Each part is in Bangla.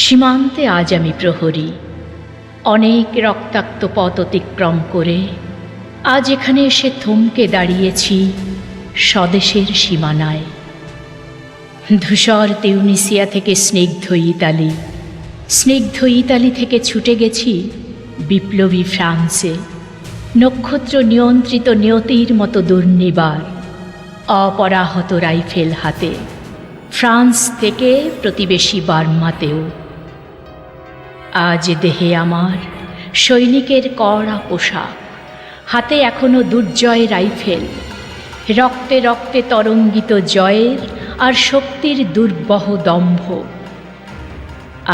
সীমান্তে আজ আমি প্রহরী, অনেক রক্তাক্ত পথ অতিক্রম করে আজ এখানে এসে থমকে দাঁড়িয়েছি স্বদেশের সীমানায়। ধূসর তিউনিসিয়া থেকে স্নিগ্ধ ইতালি, স্নিগ্ধ ইতালি থেকে ছুটে গেছি বিপ্লবী ফ্রান্সে, নক্ষত্র নিয়ন্ত্রিত নিয়তির মতো দুর্নিবার অপরাহত রাইফেল হাতে, ফ্রান্স থেকে প্রতিবেশী বার্মাতেও। আজ দেহে আমার সৈনিকের কড়া পোশাক, হাতে এখনো দুর্জয় রাইফেল, রক্তে রক্তে তরঙ্গিত জয়ের আর শক্তির দুর্বহ দম্ভ।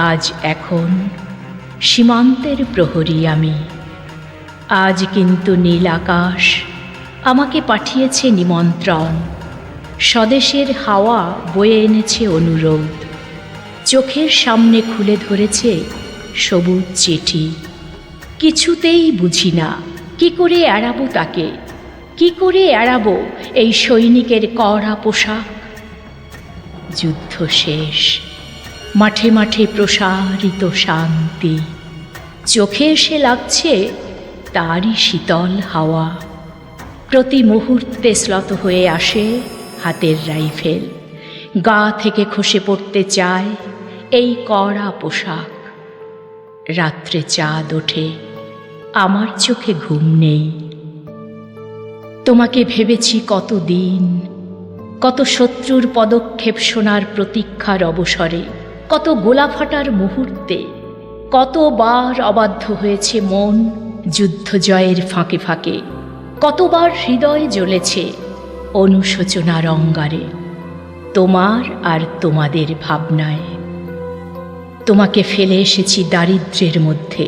আজ এখন সীমান্তের প্রহরী আমি। আজ কিন্তু নীল আকাশ আমাকে পাঠিয়েছে নিমন্ত্রণ, স্বদেশের হাওয়া বয়ে এনেছে অনুরোধ, চোখের সামনে খুলে ধরেছে সবুজ চিঠি। কিছুতেই বুঝি না কি করে এড়াবো তাকে, কি করে এড়াবো এই সৈনিকের কড়া পোশাক। যুদ্ধ শেষ, মাঠে মাঠে প্রসারিত শান্তি, চোখে এসে লাগছে তারই শীতল হাওয়া। প্রতি মুহূর্তে শ্লথ হয়ে আসে হাতের রাইফেল, গা থেকে খসে পড়তে চায় এই কড়া পোশাক। রাত্রে চাঁদ ওঠে, আমার চোখে ঘুম নেই। তোমাকে ভেবেছি কতদিন, কত শত্রুর পদক্ষেপ শোনার প্রতীক্ষার অবসরে, কত গোলা ফাটার মুহূর্তে, কতবার অবাধ্য হয়েছে মন যুদ্ধ জয়ের ফাঁকে ফাঁকে, কতবার হৃদয় জ্বলেছে অনুশোচনার অঙ্গারে তোমার আর তোমাদের ভাবনায়। তোমাকে ফেলে এসেছি দারিদ্র্যের মধ্যে,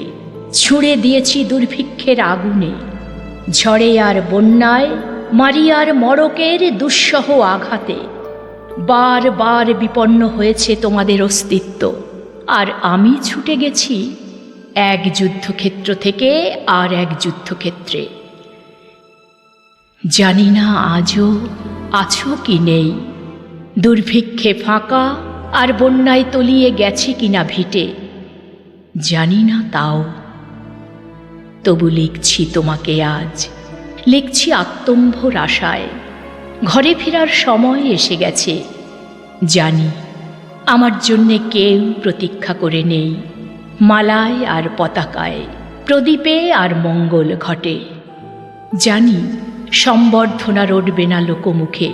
ছুঁড়ে দিয়েছি দুর্ভিক্ষের আগুনে, ঝড়ে আর বন্যায়, মারিয়ার মড়কের দুঃসহ আঘাতে। বার বার বিপন্ন হয়েছে তোমাদের অস্তিত্ব, আর আমি ছুটে গেছি এক যুদ্ধক্ষেত্র থেকে আর এক যুদ্ধক্ষেত্রে। জানি না আজও আছো কি নেই, দুর্ভিক্ষে ফাঁকা আর বন্যায় তলিয়ে গেছে কিনা ভিটে, জানি না তাও। তবু লিখছি তোমাকে আজ, লিখছি আত্মম্ভর আশায়। ঘরে ফেরার সময় এসে গেছে, জানি আমার জন্যে কেউ প্রতীক্ষা করে নেই। মালায় আর পতাকায়, প্রদীপে আর মঙ্গল ঘটে, জানি সম্বর্ধনা রটবে না লোকমুখে,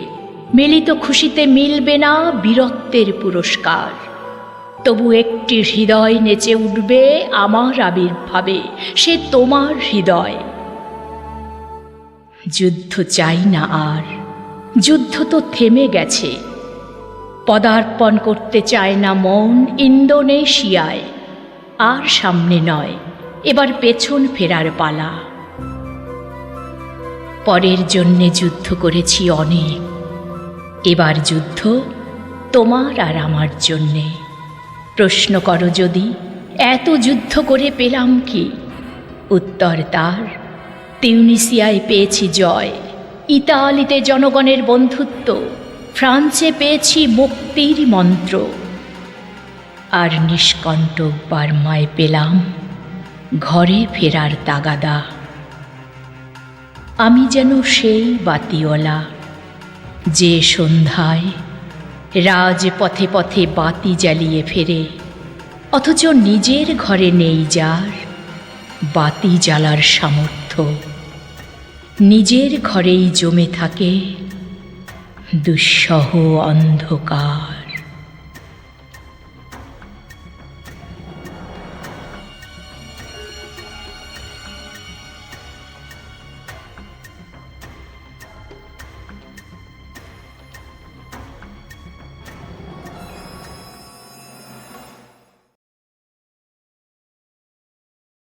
মিলিত খুশিতে মিলবে না বীরত্বের পুরস্কার। তবু একটি হৃদয় নেচে উঠবে আমার আবির্ভাবে, সে তোমার হৃদয়। যুদ্ধ চাই না আর, যুদ্ধ তো থেমে গেছে। পদার্পণ করতে চায় না মন ইন্দোনেশিয়ায়, আর সামনে নয়, এবার পেছন ফেরার পালা। পরের জন্যে যুদ্ধ করেছি অনেক, এবার যুদ্ধ তোমার আর আমার জন্যে। প্রশ্ন করো যদি এত যুদ্ধ করে পেলাম কি, উত্তর তার তিউনিসিয়ায় পেয়েছি জয়, ইতালিতে জনগণের বন্ধুত্ব, ফ্রান্সে পেয়েছি মুক্তির মন্ত্র, আর নিষ্কণ্টক বার্মায় পেলাম ঘরে ফেরার তাগাদা। আমি যেন সেই বাতিওয়ালা, যে সন্ধ্যায় রাজপথে পথে বাতি জ্বালিয়ে ফেরে, অথচ নিজের ঘরে নেই যার বাতি জ্বালার সামর্থ্য। নিজের ঘরেই জমে থাকে দুঃসহ অন্ধকার।